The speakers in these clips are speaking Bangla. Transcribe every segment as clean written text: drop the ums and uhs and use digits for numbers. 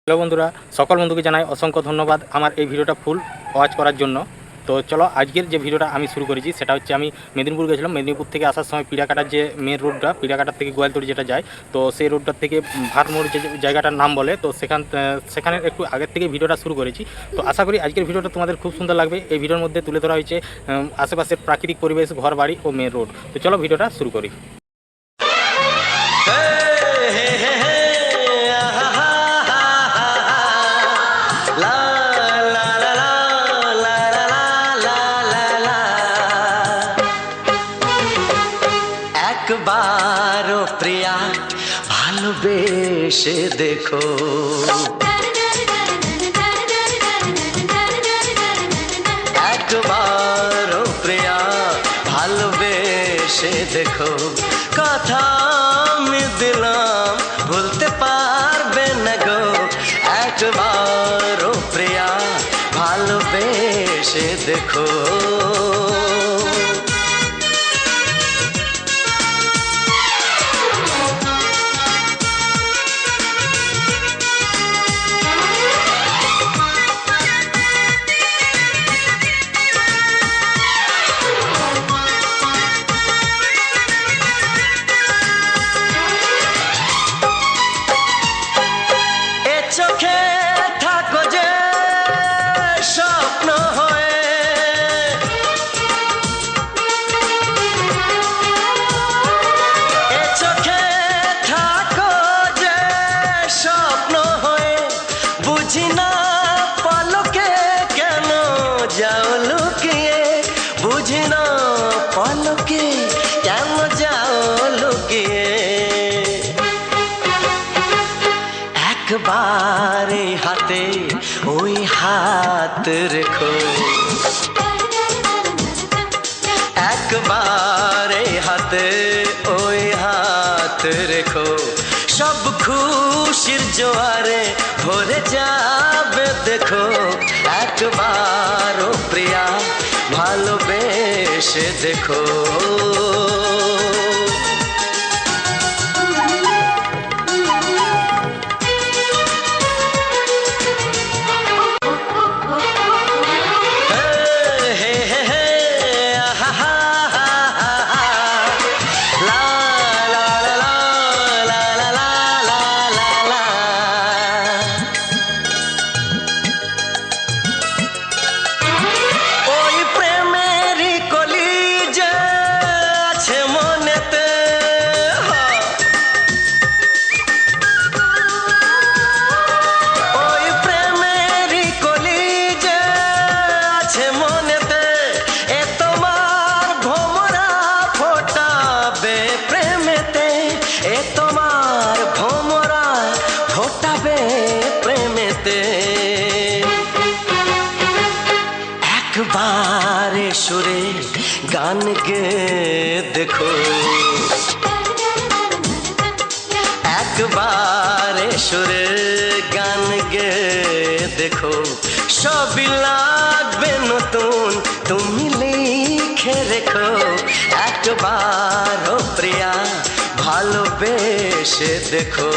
হ্যালো বন্ধুরা, সকল বন্ধুকে জানাই অসংখ্য ধন্যবাদ আমার এই ভিডিওটা ফুল ওয়াচ করার জন্য। তো চলো আজকের যে ভিডিওটা আমি শুরু করেছি সেটা হচ্ছে আমি মেদিনীপুর গেছিলাম। মেদিনীপুর থেকে আসার সময় পিড়াকাটার যে মেন রোডটা, পিড়াকাটার থেকে গোয়ালতড়ি যেটা যায়, তো সেই রোডটার থেকে ভারমোড় যে জায়গাটার নাম বলে, তো সেখানে একটু আগের থেকে ভিডিওটা শুরু করেছি। তো আশা করি আজকের ভিডিওটা তোমাদের খুব সুন্দর লাগবে। এই ভিডিওর মধ্যে তুলে ধরা হয়েছে আশেপাশের প্রাকৃতিক পরিবেশ, ঘর বাড়ি ও মেন রোড। তো চলো ভিডিওটা শুরু করি। একবারও প্রিয়া ভালোবেসে দেখো, একবারও প্রিয়া ভালোবেসে দেখো। কথা আমি দিলাম ভুলতে পারবে না গো, একবারও প্রিয়া ভালোবেসে দেখো। চোখে থাকো যে স্বপ্ন হয়ে, এ চোখে থাকো যে স্বপ্ন হয়ে, বুঝি না পলকে কেন যাও লুকিয়ে, বুঝি না পলকে কেন যাও লুকিয়ে। একবারে হাতে ওই হাত রেখো, একবারে হাতে ওই হাত রেখো, সব খুশির জোয়ারে ভরে যাবে দেখো। একবারও প্রিয়া ভালোবেসে দেখো। তোমার ভোমরা ফোটাবে প্রেমেতে, একবারে সুরে গান গে দেখো, একবারে সুরে গান গে দেখো। সবই লাগবে নতুন, তুমি লিখে রেখো। একবারও প্রিয়া ভালোবেসে দেখো।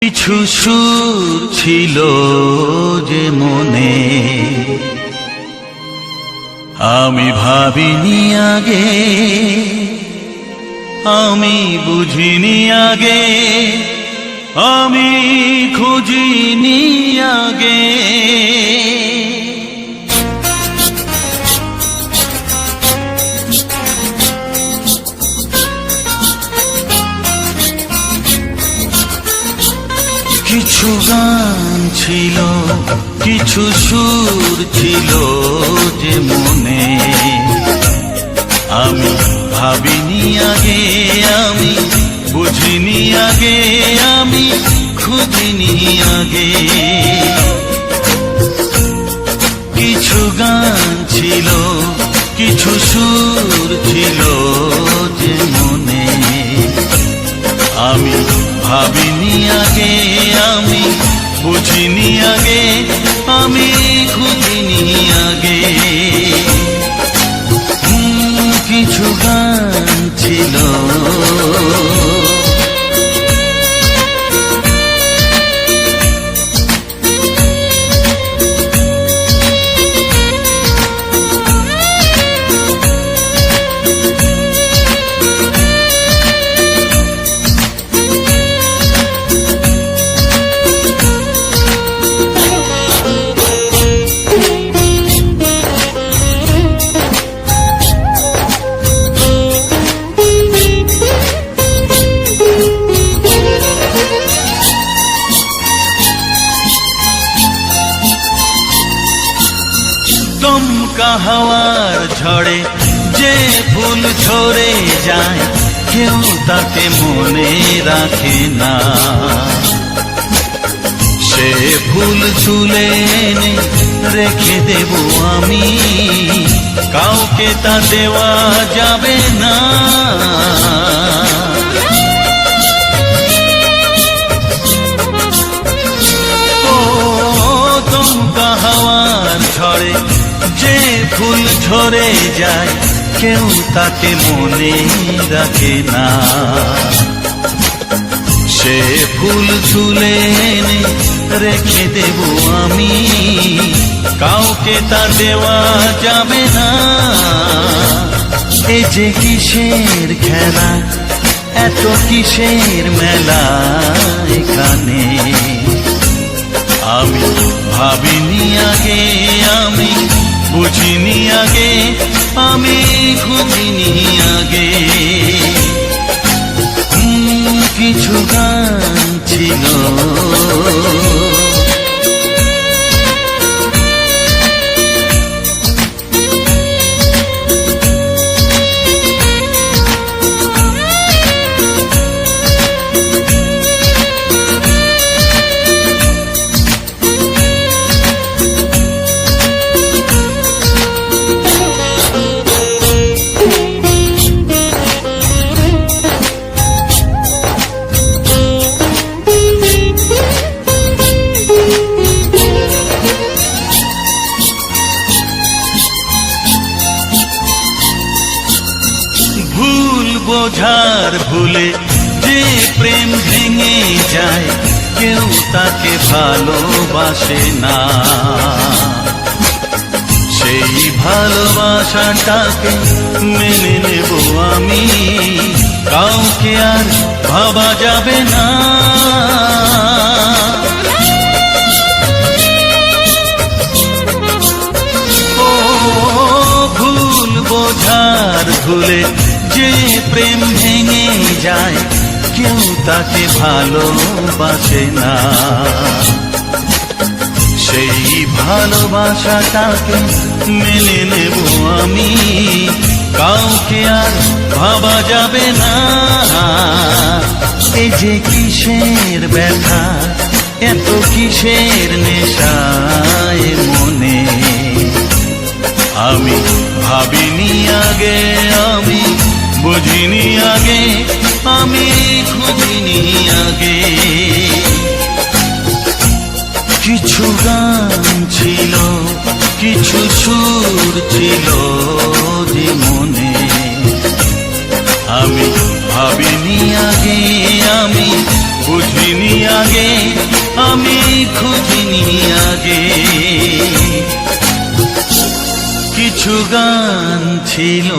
কিছু সুর ছিল যে মনে, আমি ভাবিনি আগে, আমি বুঝিনি আগে, আমি খুঁজিনি আগে। কিছু গান ছিল, কিছু সুর ছিল যে মনে, আমি ভাবিনি আগে, আমি বুঝিনি আগে, আমি খুঁজিনি আগে। কিছু গান ছিল, কিছু সুর ছিল যে মনে, আমি ভাবিনি আগে, আমি বুঝিনি আগে, আমি খুঁজিনি আগে। হাওয়ার ঝড়ে যে ফুল ঝরে যায় কেউ তাকে মনে রাখে না। সে ফুল তুলে এনে রেখে দেব আমি, কাউকে তা দেওয়া যাবে না। ও দমকা হাওয়ার ঝড়ে যে ফুল ঝরে যায় কেউ তাকে মনে রাখে না। সে ফুল তুলে এনে রেখে দেব আমি, কাউকে তা দেওয়া যাবে না। এ যে কিসের খেলা, এত কিসের মেলা এখানে, আমি ভাবিনি আগে, আমি বুঝিনি আগে, আমি খুঁজিনি আগে। কিছু গান ছিল বোঝার ভুলে যে প্রেম ভেঙে যায় কেউ তাকে ভালোবাসে না। সেই ভালোবাসাটাকে মেনে নেব আমি, কাউকে আর ভাবা যাবে না। ও ভুল বোঝার ভুলে যে প্রেম ভেঙে যায় কেউ তাকে ভালোবাসে না। সেই ভালোবাসাটাকে মেনে নেব আমি, কাউকে আর ভাবা যাবে না। এই যে কিসের ব্যথা, এত কিসের নেশায় মনে, আমি ভাবিনি আগে, আমি বুঝিনি আগে, আমি খুঁজিনি আগে। কিছু গান ছিল, কিছু সুর ছিল যে মনে, আমি ভাবিনি আগে, আমি বুঝিনি আগে, আমি খুঁজিনি আগে। কিছু গান ছিল।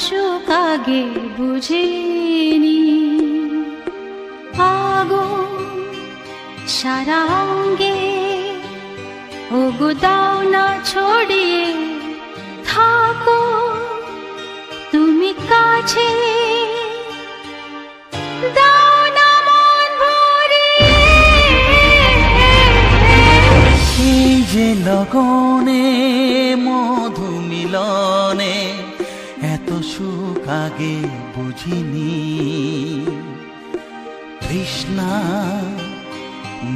সুখ আগে বুঝিনি, আগুন সারা অঙ্গে ওগো দাও না ছড়িয়ে থাকো তুমি কাছে, দাও না মন ভরিয়ে। এই যে লগনে মধু মিলনে এত সুখ আগে বুঝিনি। তৃষ্ণা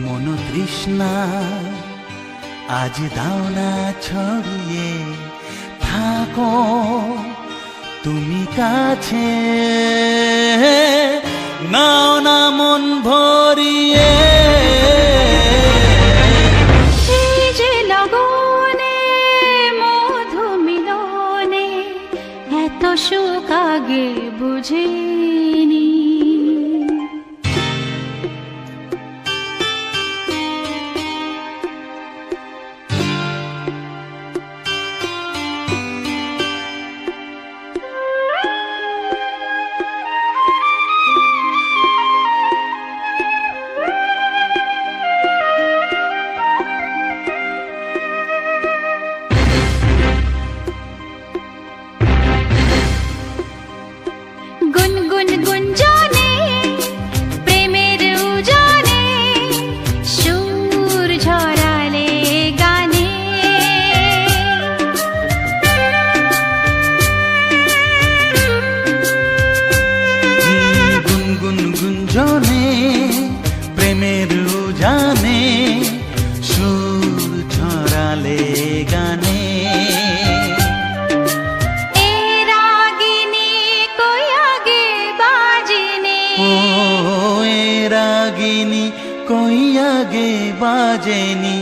মন তৃষ্ণা আজ দাও না ছড়িয়ে থাকো তুমি কাছে, নাও না মন ভরিয়ে। সুখ আগে বুঝিনি। ও এ রাগিনী কইয়াগে বাজেনি,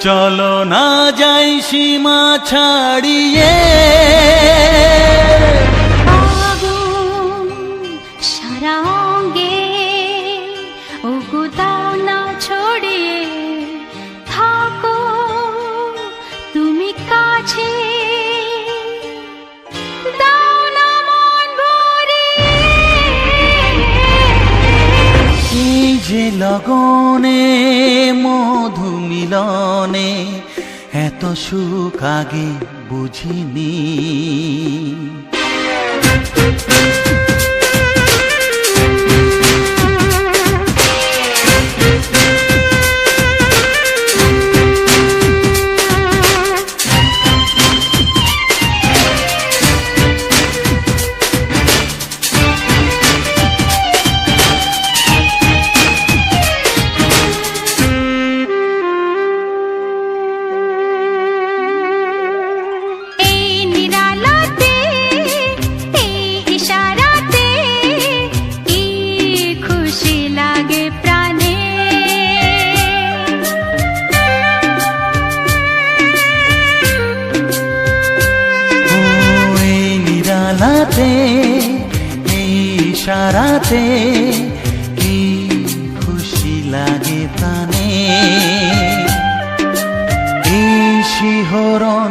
চলো না যাই সীমা ছাড়িয়ে। আগুন সারা অঙ্গে, ওগো দাও না ছড়িয়ে, থাকো তুমি কাছে, দাও না মন ভরিয়ে। এই যে লগনে মধু মিলনে, এত সুখ আগে বুঝিনি। এই নিরালাতে, এই ইশারাতে, কি খুশি লাগে প্রাণে। ও এই নিরালাতে, এই ইশারাতে, কি খুশি লাগে প্রাণে। এই শিহরণ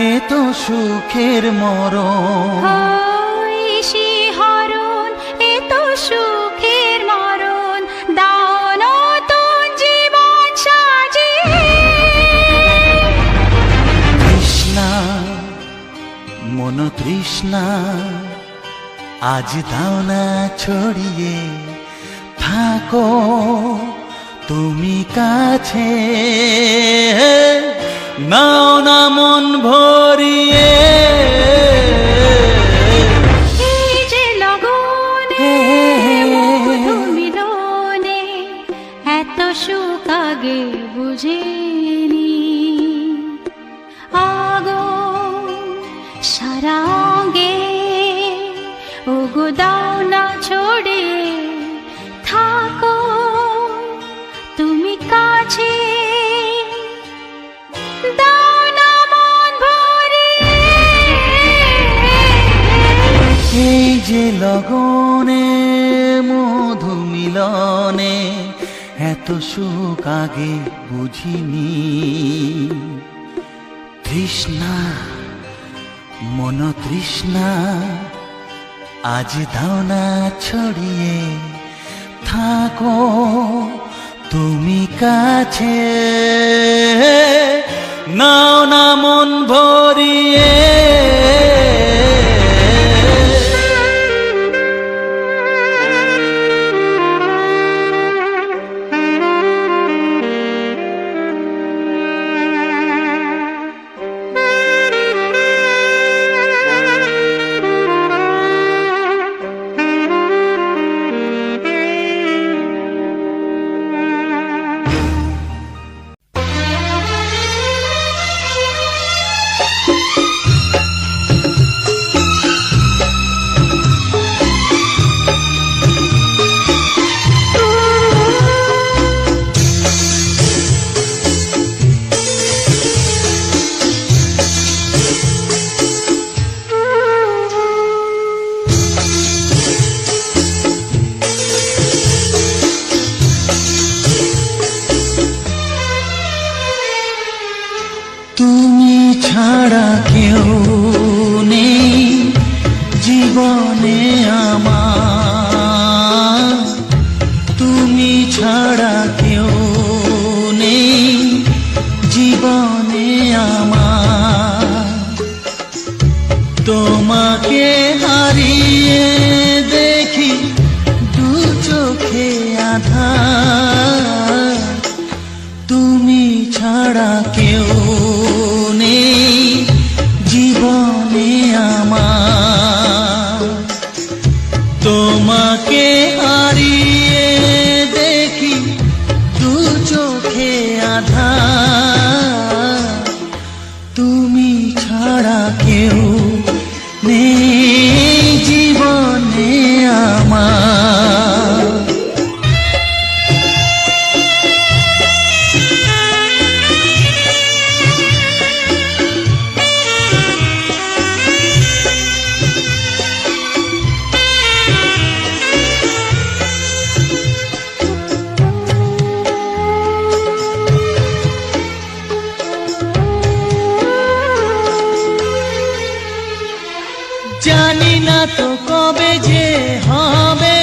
এ তো সুখের মরণ, ওই শিহরণ, এ তো সুখের মরণ, দাও নতুন জীবন সাজিয়ে। তৃষ্ণা মন তৃষ্ণা, আজ দাও না ছড়িয়ে, থাকো তুমি কাছে, নাও না মন ভরিয়ে। এই যে লগনে মধু মিলনে, এত সুখ আগে বুঝিনি। আগুন সারা অঙ্গে, ওগো দাও না ছড়িয়ে, থাকো তুমি কাছে, দাও না মন ভরিয়ে। এই যে লগনে মধু মিলনে, এত সুখ আগে বুঝিনি। তৃষ্ণা মন তৃষ্ণা, আজ দাও না ছড়িয়ে, থাকো তুমি কাছে, নাও না মন ভরিয়ে। তুমি ছাড়া কেউ নেই জীবনে আমার, তুমি ছাড়া কেউ নেই জীবনে আমার। তোমাকে হারিয়ে দেখি দু চোখে আধার, তুমি ছাড়া কেউ নেই জীবনে আমার। তোমাকে হারিয়ে দেখি দু চোখে আধার, তুমি ছাড়া কেউ নেই জীবনে আমার। না তো কবে যে হবে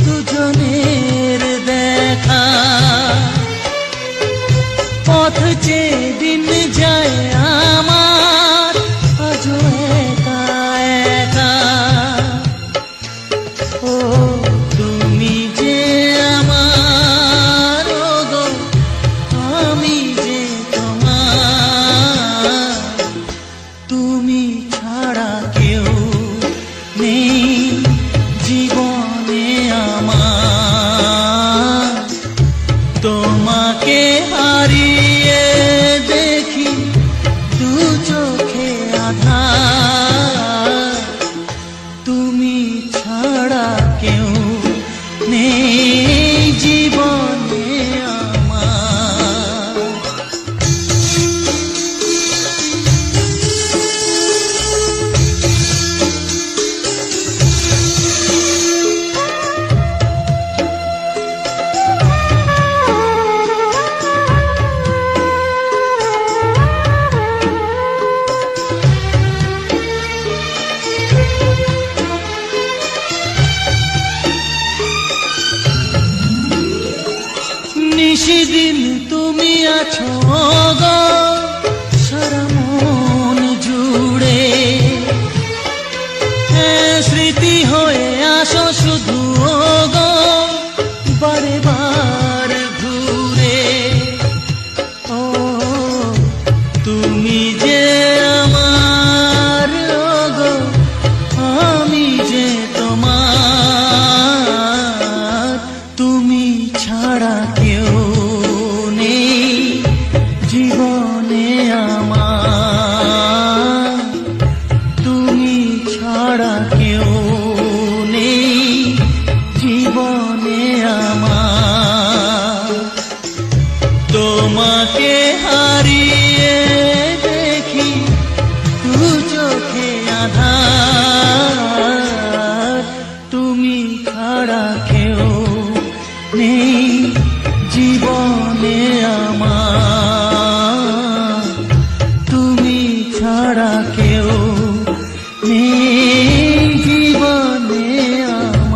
দুজনের দেখা, পথ চেয়ে দিন যায় আমার আজও একা একা। ও তুমি যে আমার, ও গো আমি যে তোমার, তুমি ছাড়া কেউ নেই জীবনে আমার। তোমাকে হারিয়ে দেখি দু চোখে আধার, তুমি ছাড়া কেউ নেই জীবনে আমার। নিশিদিন তুমি আছো গো সারা মন জুড়ে, স্মৃতি হয়ে আসো শুধু গো বারে বার ঘুরে। ও তুমি যে আমার, ও গো আমি যে তোমার, তুমি ছাড়া কেউ নেই জীবনে আমার, তুমি ছাড়া কেউ নেই জীবনে আমার। তোমাকে হারিয়ে দেখি দু চোখে আধার, তুমি ছাড়া কেউ নেই জীবনে আমার, তুমি ছাড়া কেউ নেই জীবনে আমার।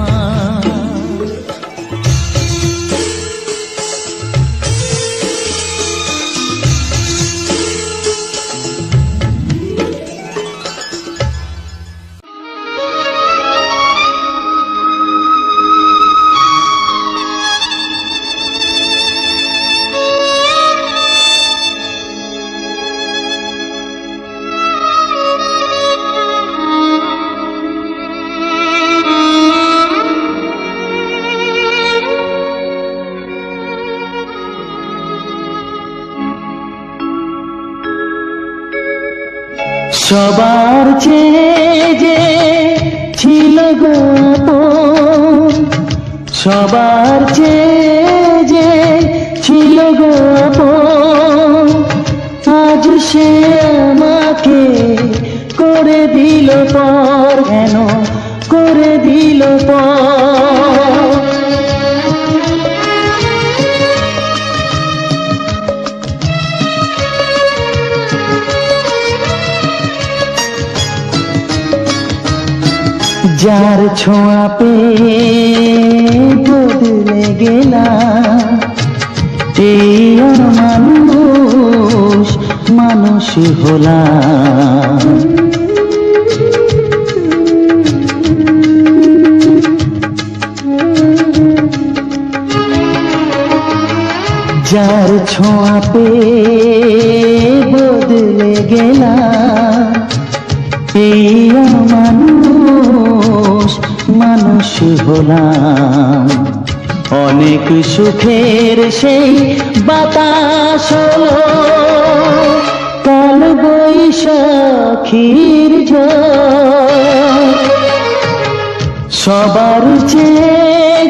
সবার চেয়ে যে ছিল গো আপন, সবার চেয়ে যে ছিল গো আপন, আজ সে আমাকে করে দিল পর, কেন করে দিল পর। যার ছোঁয়া পেয়ে বদলে গেলাম, এই মানুষ মানুষ হলাম। যার ছোঁয়া পেয়ে বদলে গেলাম, এই মানুষ মানুষ হলাম। অনেক সুখের সেই বাতাস হলো কাল বৈশাখীর ঝড়, সবার চেয়ে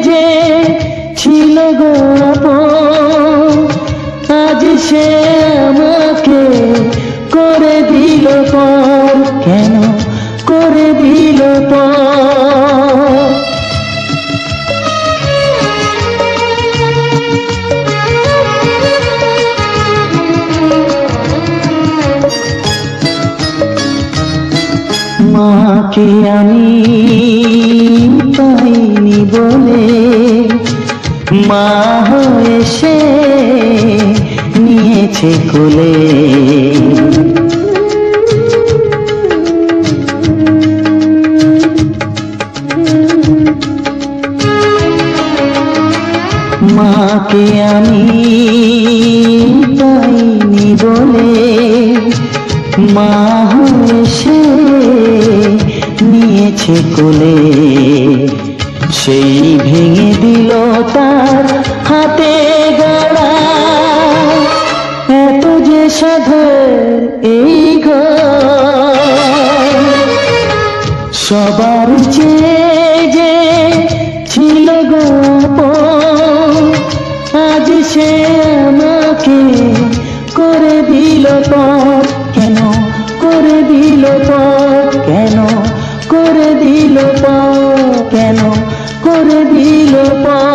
যে ছিল গো আপন, আজ সে আমাকে করে দিল পর, কেন করে দিল পর। মা মাকে আমি পাইনি বলে মা হয়ে সে নিয়েছে কোলে। মাকে আমি পাইনি বলে মা হয়ে সে নিয়েছে কোলে। সেই ভেঙে দিল তার হাতে গড়া এত যে সাধের এই ঘর। সবার চেয়ে যে ছিল গো আপন, আজ সে আমাকে করে দিল পর। কেন করে দিল পর, কেন করে দিল পর, কেন করে দিল পর।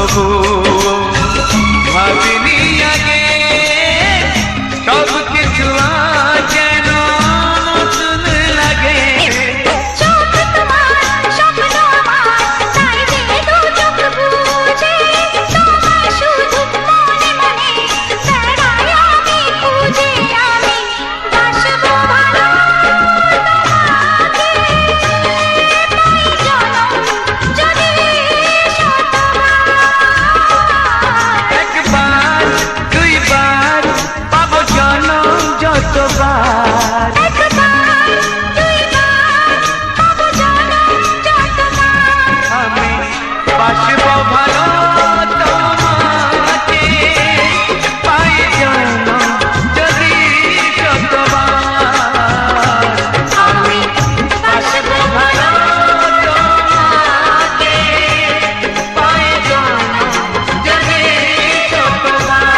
তবু ভাবিনি আগে সব কিছু আজ যেন নতুন লাগে। চোখ তোমার স্বপ্ন আমার, তাই যে দু চোখ বুঝে তোমার শুধু মনে মনে বেড়াই আমি খুঁজে। আমি বাসবো ভালো তোমাকে, পাই জনম যদি শতবার। একবার দুইবার পাবো জনম যতবার। একবার দুইবার পাবো জনম যতবার। আমি বাসবো ভালো তোমাকে, পাই জনম যদি শতবার। আমি বাসবো ভালো তোমাকে, পাই জনম যদি শতবার।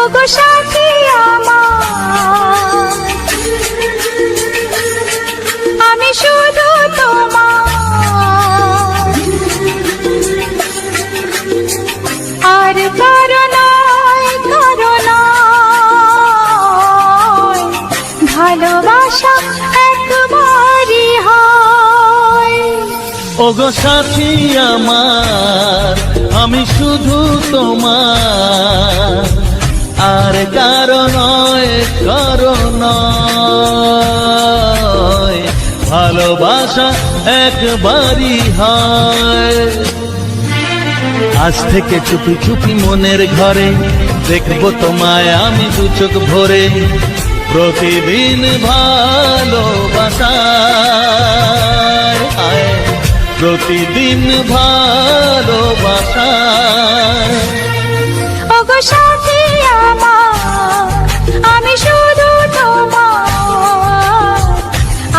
ওগো সাথী আমার, আমি শুধু তোমার, আর কারো নয়, কারো নয়। ভালোবাসা একবারই হয়। ওগো সাথী আমার, আমি শুধু তোমার, আর কারো নয়, কারো নয়। ভালোবাসা একবারই হয়। আজ থেকে চুপি চুপি মনের ঘরে দেখবো তোমায় আমি দু চোখ ভরে। প্রতিদিন ভালোবাসায়, আয় প্রতিদিন ভালোবাসায়। ওগো সাথী আমার, আমি শুধু তোমার,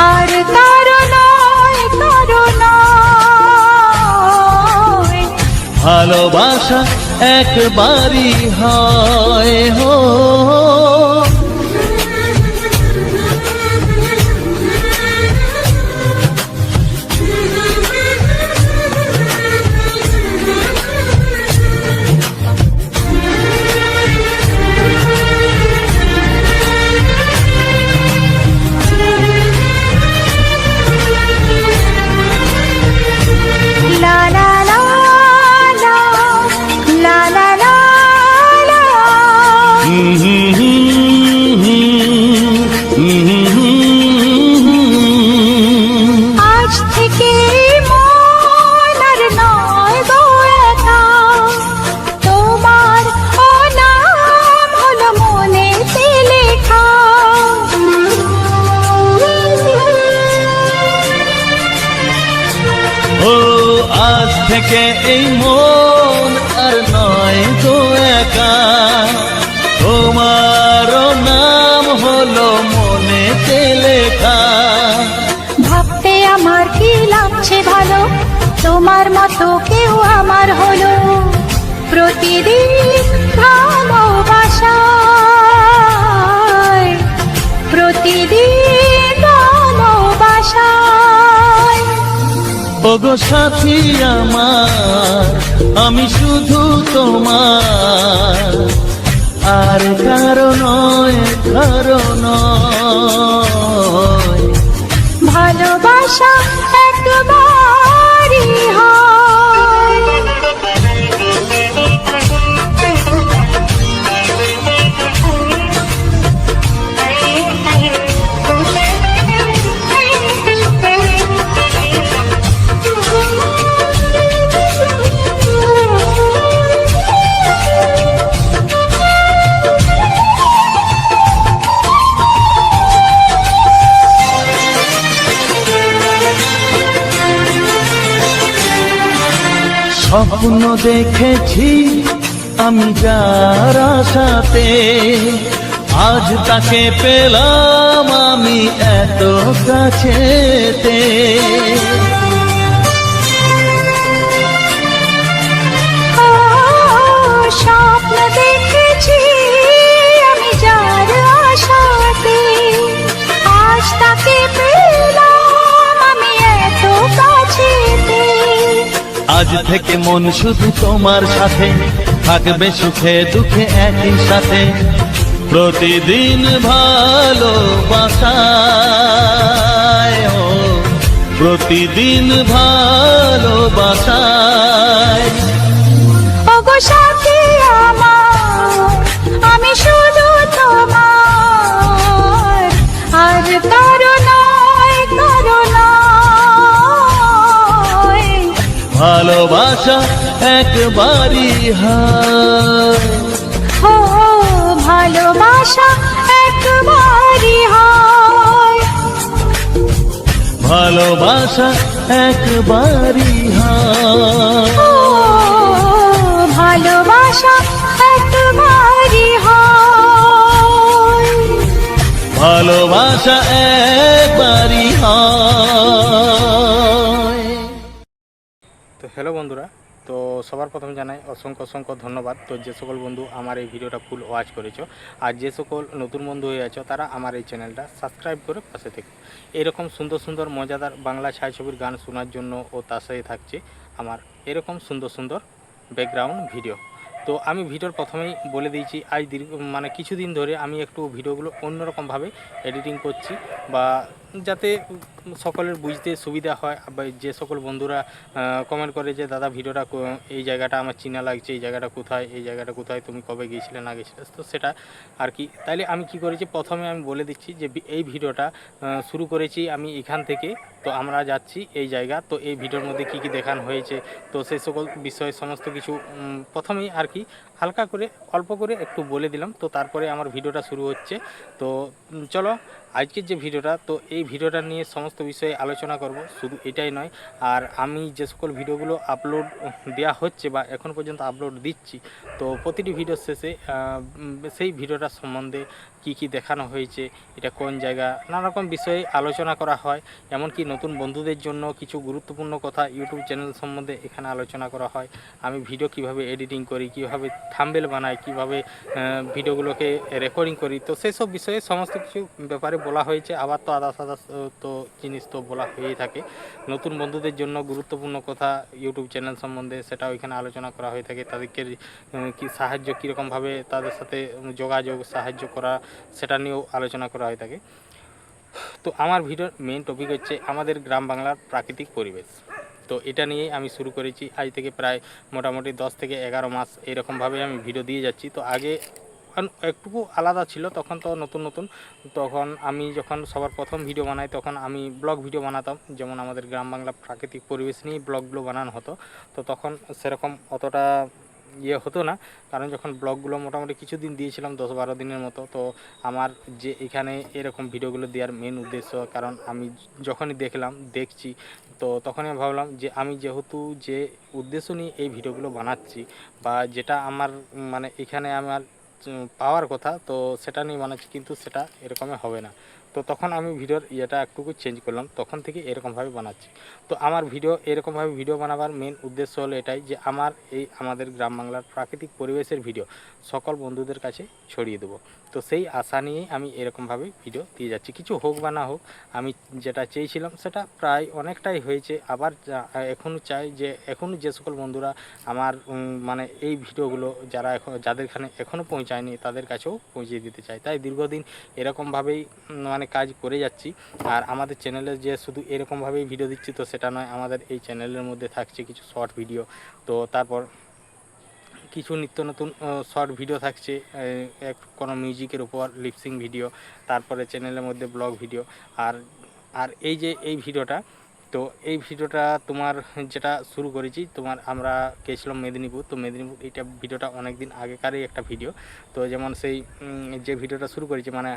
আর কারো নয়, কারো নয়। ভালোবাসা একবারই হয় হো। লা লা লা লা, লা লা লা লা। আজ থেকে মন আর নয় গো একা, তোমার ও নাম হলো মনেতে লেখা। ও আজ থেকে এই মন আর নয় গো একা, তোমার নাম হলো মনেতে লেখা। ভাবতে আমার কি লাগছে ভালো, তোমার মতো কেউ আমার হলো। প্রতিদিন ভালোবাসায়, প্রতিদিন ভালোবাসায়। ওগো সাথী আমার, আমি শুধু তোমার, আর কারো নয়, কারো নয়। ভালোবাসা একবারই হয়। স্বপ্ন দেখেছি আমি যার আশাতে, আজ তাকে পেলাম আমি এত কাছেতে। স্বপ্ন দেখেছি আমি যার আশাতে, আজ তাকে পেলাম আমি এত কাছেতে। আজ থেকে মন শুধু তোমার সাথে, থাকবে সুখে দুঃখে একই সাথে। প্রতিদিন ভালোবাসায়, ও প্রতিদিন ভালোবাসায়। ওগো সাথী আমার, আমি শুধু তোমার, আর কারো নয়, কারো নয়। ভালোবাসা একবারই হয়, ও ভালোবাসা একবারই হয়। ভালোবাসা একবারই হয়। ও ভালোবাসা একবারই হয়। ভালোবাসা একবারই হয়। তো হ্যালো বন্ধুরা, তো সবার প্রথমে জানাই অসংখ্য অসংখ্য ধন্যবাদ। তো যে সকল বন্ধু আমার এই ভিডিওটা ফুল ওয়াচ করেছো, আর যে সকল নতুন বন্ধু হয়ে আছো তারা আমার এই চ্যানেলটা সাবস্ক্রাইব করে পাশে থেকে এরকম সুন্দর সুন্দর মজাদার বাংলা ছায়াছবির গান শোনার জন্য, ও তার সাথে থাকছে আমার এরকম সুন্দর সুন্দর ব্যাকগ্রাউন্ড ভিডিও। তো আমি ভিডিওর প্রথমেই বলে দিয়েছি, আজ কিছুদিন ধরে আমি একটু ভিডিওগুলো অন্যরকমভাবে এডিটিং করছি, বা যাতে সকলের বুঝতে সুবিধা হয়। বা যে সকল বন্ধুরা কমেন্ট করে যে দাদা ভিডিওটা এই জায়গাটা আমার চেনা লাগছে, এই জায়গাটা কোথায়, এই জায়গাটা কোথায়, তুমি কবে গিয়েছিলে না গিয়েছিলে, তো সেটা আর কি। তাইলে আমি কি করেছি, প্রথমে আমি বলে দিচ্ছি যে এই ভিডিওটা শুরু করেছি আমি এখান থেকে। তো আমরা যাচ্ছি এই জায়গা, তো এই ভিডিওর মধ্যে কি কি দেখানো হয়েছে, তো সেই সকল বিষয়ে সমস্ত কিছু প্রথমেই আর কি হালকা করে অল্প করে একটু বলে দিলাম। তো তারপরে আমার ভিডিওটা শুরু হচ্ছে। তো চলো আজকের যে ভিডিওটা, তো এই ভিডিওটা নিয়ে সমস্ত বিষয়ে আলোচনা করব। শুধু এটাই নয়, আর আমি যে সকল ভিডিওগুলো আপলোড দেওয়া হচ্ছে বা এখন পর্যন্ত আপলোড দিচ্ছি, তো প্রতিটি ভিডিওর শেষে সেই ভিডিওটার সম্বন্ধে কি কি দেখানো হয়েছে, এটা কোন জায়গা, নানা রকম বিষয়ে আলোচনা করা হয়। এমনকি নতুন বন্ধুদের জন্য কিছু গুরুত্বপূর্ণ কথা ইউটিউব চ্যানেল সম্বন্ধে এখানে আলোচনা করা হয়। আমি ভিডিও কিভাবে এডিটিং করি, কিভাবে থাম্বনেল বানাই, কিভাবে ভিডিওগুলোকে রেকর্ডিং করি, তো সেসব বিষয়ে সমস্ত কিছু ব্যাপারে বলা হয়েছে। আবার তো আদার্স তো জিনিস তো বলা হয়েই থাকে। নতুন বন্ধুদের জন্য গুরুত্বপূর্ণ কথা ইউটিউব চ্যানেল সম্বন্ধে সেটাও এখানে আলোচনা করা হয়ে থাকে। তাদেরকে কি সাহায্য, কীরকমভাবে তাদের সাথে যোগাযোগ সাহায্য করা, সেটা নিয়েও আলোচনা করা হয়ে থাকে। তো আমার ভিডিওর মেইন টপিক হচ্ছে আমাদের গ্রাম বাংলার প্রাকৃতিক পরিবেশ। তো এটা নিয়েই আমি শুরু করেছি আজ থেকে প্রায় মোটামুটি 10 থেকে 11 মাস এরকমভাবে আমি ভিডিও দিয়ে যাচ্ছি। তো আগে একটুকু আলাদা ছিল, তখন তো নতুন নতুন, তখন আমি যখন সবার প্রথম ভিডিও বানাই তখন আমি ব্লগ ভিডিও বানাতাম, যেমন আমাদের গ্রাম বাংলা প্রাকৃতিক পরিবেশ নিয়েই ব্লগগুলো বানানো হতো। তো তখন সেরকম অতটা হতো না, কারণ যখন ব্লগগুলো মোটামুটি কিছুদিন দিয়েছিলাম 10-12 দিনের মতো। তো আমার যে এখানে এরকম ভিডিওগুলো দেওয়ার মেন উদ্দেশ্য, কারণ আমি যখনই দেখছি, তো তখনই ভাবলাম যে আমি যেহেতু যে উদ্দেশ্য নিয়ে এই ভিডিওগুলো বানাচ্ছি, বা যেটা আমার এখানে আমার পাওয়ার কথা, তো সেটা নিয়ে বানাচ্ছি, কিন্তু সেটা এরকমই হবে না। তো তখন আমি ভিডিওর একটুকু চেঞ্জ করলাম, তখন থেকে এরকমভাবে বানাচ্ছি। তো আমার এরকমভাবে ভিডিও বানাবার মেন উদ্দেশ্য হলো এটাই, যে আমাদের গ্রাম বাংলার প্রাকৃতিক পরিবেশের ভিডিও সকল বন্ধুদের কাছে ছড়িয়ে দেবো। তো সেই আশা নিয়েই আমি এরকমভাবে ভিডিও দিয়ে যাচ্ছি। কিছু হোক বা না হোক, আমি যেটা চেয়েছিলাম সেটা প্রায় অনেকটাই হয়েছে। আবার এখনও চাই যে এখনও যে সকল বন্ধুরা আমার এই ভিডিওগুলো যাদের এখানে এখনও পৌঁছায়নি, তাদের কাছেও পৌঁছে দিতে চাই। তাই দীর্ঘদিন এরকমভাবেই অনেক কাজ করে যাচ্ছি। আর আমাদের চ্যানেলে যে শুধু এরকমভাবেই ভিডিও দিচ্ছি তো সেটা নয়, আমাদের এই চ্যানেলের মধ্যে থাকছে কিছু শর্ট ভিডিও, তো তারপর কিছু নিত্য নতুন শর্ট ভিডিও থাকছে, কোনো মিউজিকের উপর লিপসিং ভিডিও, তারপরে চ্যানেলের মধ্যে ব্লগ ভিডিও। আর আর এই যে এই ভিডিওটা, তো এই ভিডিওটা তোমার যেটা শুরু করেছি তোমার, আমরা গেছিলাম মেদিনীপুর। তো মেদিনীপুর এইটা ভিডিওটা অনেক দিন আগেকারই একটা ভিডিও। তো যেমন সেই যে ভিডিওটা শুরু করেছি মানে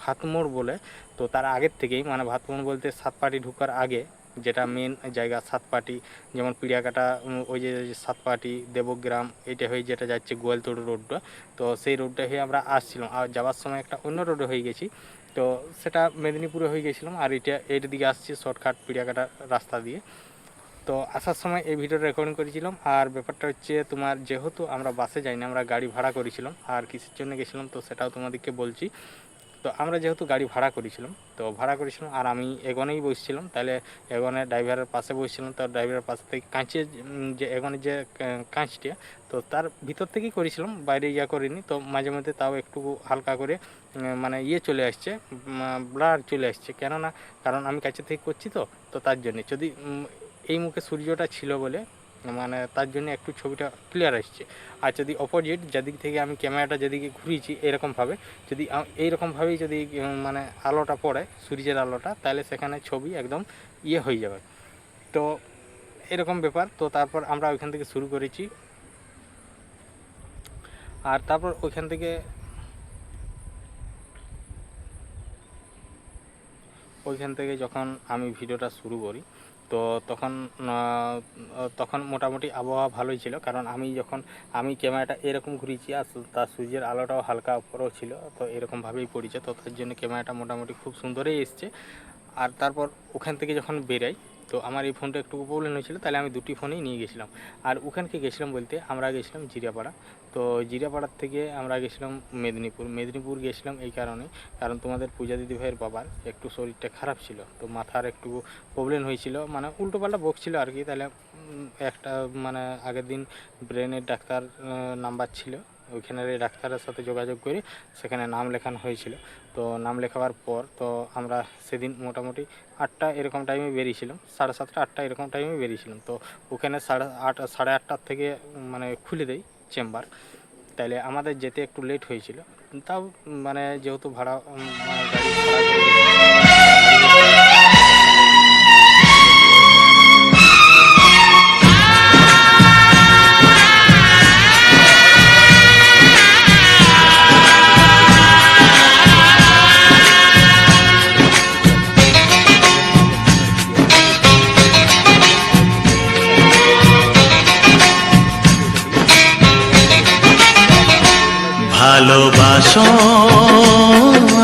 ভাতমোড় বলে, তো তার আগের থেকেই মানে ভাতমোড় বলতে সাতপাটি ঢুকার আগে যেটা মেন জায়গা সাতপাটি, যেমন পিড়িয়াকাটা ওই যে সাতপাটি দেবগ্রাম এইটা হয়ে যেটা যাচ্ছে গোয়ালতোড় রোডটা, তো সেই রোডটা হয়ে আমরা আসছিলাম। আর যাওয়ার সময় একটা অন্য রোডে হয়ে গেছি, তো সেটা মেদিনীপুরে হয়ে গেছিলাম। আর এইটার দিকে আসছি শর্টকাট পিড়িয়াকাটা রাস্তা দিয়ে। তো আসার সময় এই ভিডিওটা রেকর্ডিং করেছিলাম। আর ব্যাপারটা হচ্ছে তোমার, যেহেতু আমরা বাসে যাইনি, আমরা গাড়ি ভাড়া করেছিলাম। আর কিসের জন্য গেছিলাম তো সেটাও তোমাদেরকে বলছি। তো আমরা যেহেতু গাড়ি ভাড়া করেছিলাম আর আমি এগোনেই বসছিলাম, তাহলে এগোনে ড্রাইভারের পাশে বসছিলাম। তো ড্রাইভারের পাশে থেকে কাঁচের যে এগোনের যে কাঁচটা, তো তার ভিতর থেকেই করেছিলাম, বাইরে করিনি। তো মাঝে মধ্যে তাও একটু হালকা করে মানে চলে আসছে, ব্লার চলে আসছে, কারণ আমি কাছের থেকে করছি তো তার জন্যে। যদি এই মুখে সূর্যটা ছিল বলে মানে তার জন্য একটু ছবিটা ক্লিয়ার আসছে। আর যদি অপোজিট যেদিক থেকে আমি ক্যামেরাটা যেদিকে ঘুরিয়েছি এরকমভাবে, যদি এইরকমভাবেই যদি মানে আলোটা পড়ে সূর্যের আলোটা, তাহলে সেখানে ছবি একদম হয়ে যাবে। তো এরকম ব্যাপার। তো তারপর আমরা ওইখান থেকে শুরু করেছি। আর তারপর ওইখান থেকে যখন আমি ভিডিওটা শুরু করি, তো তখন মোটামুটি আবহাওয়া ভালোই ছিল, কারণ আমি ক্যামেরাটা এরকম ঘুরিয়েছি আর তার সূর্যের আলোটাও হালকা উপরেও ছিল, তো এরকমভাবেই পড়েছে। তো তার জন্য ক্যামেরাটা মোটামুটি খুব সুন্দরই এসছে। আর তারপর ওখান থেকে যখন বেরাই, তো আমার এই ফোনটা একটু প্রবলেম হয়েছিল, তাহলে আমি দুটি ফোনেই নিয়ে গেছিলাম। আর ওখানকে গেছিলাম বলতে আমরা গেছিলাম জিরাপাড়া। তো জিরাপাড়ার থেকে আমরা গেছিলাম মেদিনীপুর গেছিলাম এই কারণ তোমাদের পূজা দিদি ভাইয়ের বাবার একটু শরীরটা খারাপ ছিল, তো মাথার একটু প্রবলেম হয়েছিল, মানে উল্টোপাল্টা বকছিল আর কি। তাহলে একটা মানে আগের দিন ব্রেনের ডাক্তার নাম্বার ছিল, ওইখানের এই ডাক্তারের সাথে যোগাযোগ করে সেখানে নাম লেখানো হয়েছিল। তো নাম লেখাবার পর তো আমরা সেদিন মোটামুটি 8টা এরকম টাইমে বেরিয়েছিলাম, 7:30 8টা এরকম টাইমে বেরিয়েছিলাম। তো ওখানে 8:30 থেকে মানে খুলে দেয় চেম্বার, তাইলে আমাদের যেতে একটু লেট হয়েছিল। তাও মানে যেহেতু ভাড়া গাড়ি ভালোবাসো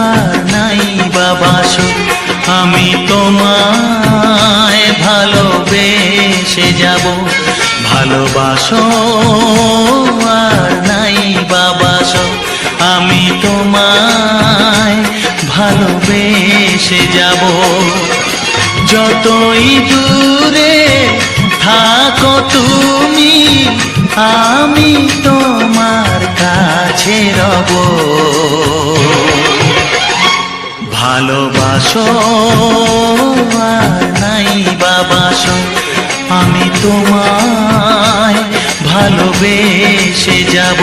আর নাই বাবাসো, আমি তোমায় ভালোবেসে যাব। ভালোবাসো আর নাই বাবাসো, আমি তোমায় ভালোবেসে যাব। যতই দূরে থাকো তুমি, আমি তোমার কাছে রব। ভালোবাসো আর নাই বাবাসো, আমি তোমায় ভালোবেসে যাব।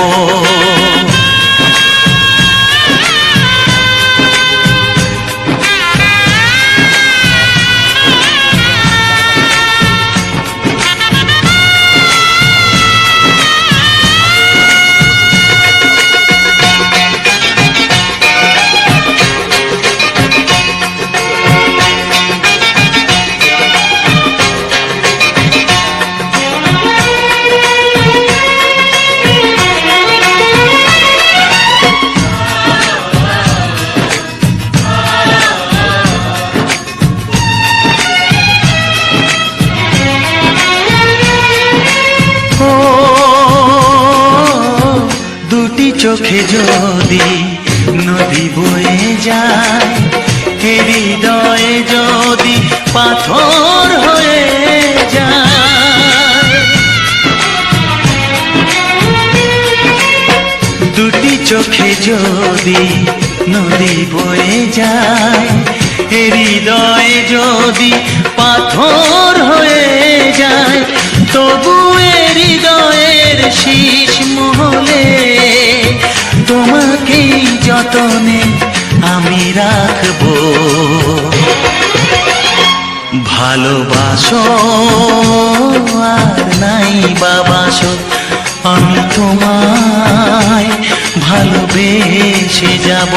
চোখে যদি নদী বয়ে যায়, হৃদয়ে যদি পাথর হয়ে যায়, দুটি চোখে যদি নদী বয়ে যায়, এ হৃদয়ে যদি পাথর হয়ে যায়, তবু এ হৃদয়ের শীষ মহলে তোমাকেই যতনে আমি রাখবো। ভালোবাসো আর নাই বাবাসো, আমি তোমায় ভালোবেসে যাব।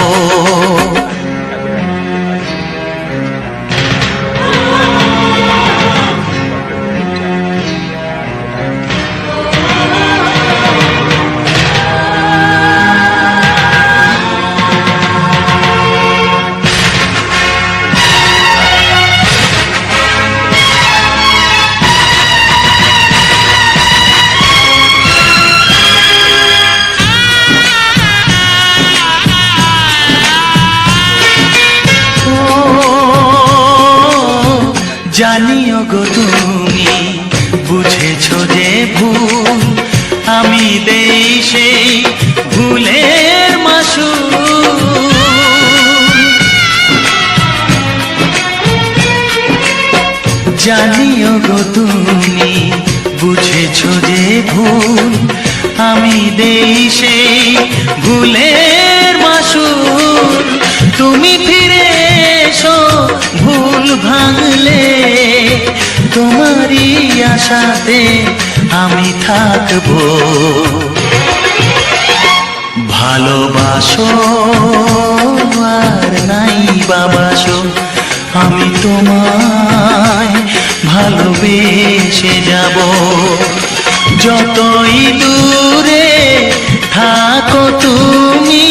জানিও গো তুমি বুঝেছো যে ভুল, আমি দেই সেই ভুলের মাসুল। জানিও গো তুমি বুঝেছো যে ভুল, আমি দেই সেই ভুলের মাসুল। তুমি ফিরে এসো ভুল ভাঙলে, তোমারই আশাতে আমি থাকবো। ভালোবাসো আর নাই বাবাসো, আমি তোমায় ভালোবেসে যাব। যতই দূরে থাকো তুমি,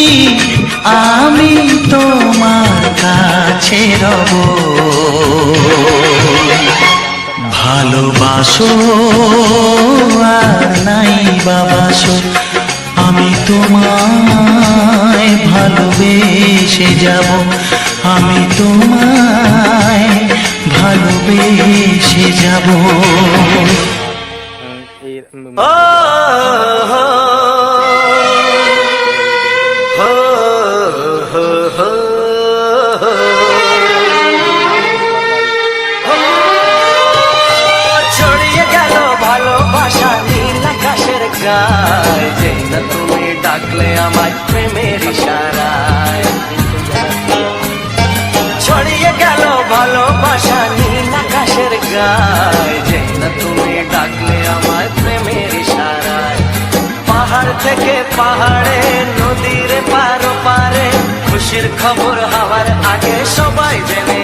আমি তোমার কাছে রব। ভালোবাসো আর নাই বাবাসো, আমি তোমায় ভালোবেসে যাব। আমি তোমায় ভালোবেসে যাব। এই ও হো হো হো হো ছড়িয়ে গেল ভালোবাসা নীল আকাশের গায়, যেই না তুমি ডাকলে আমায় প্রেমের ইশারায়। ছড়িয়ে গেল ভালোবাসা নীল আকাশের গায়, যেই না তুমি ডাকলে আমায় প্রেমের ইশারায়। পাহাড় থেকে পাহাড়ে, নদীর পার পারে, খুশির খবর হওয়ার আগে সবাই জেনে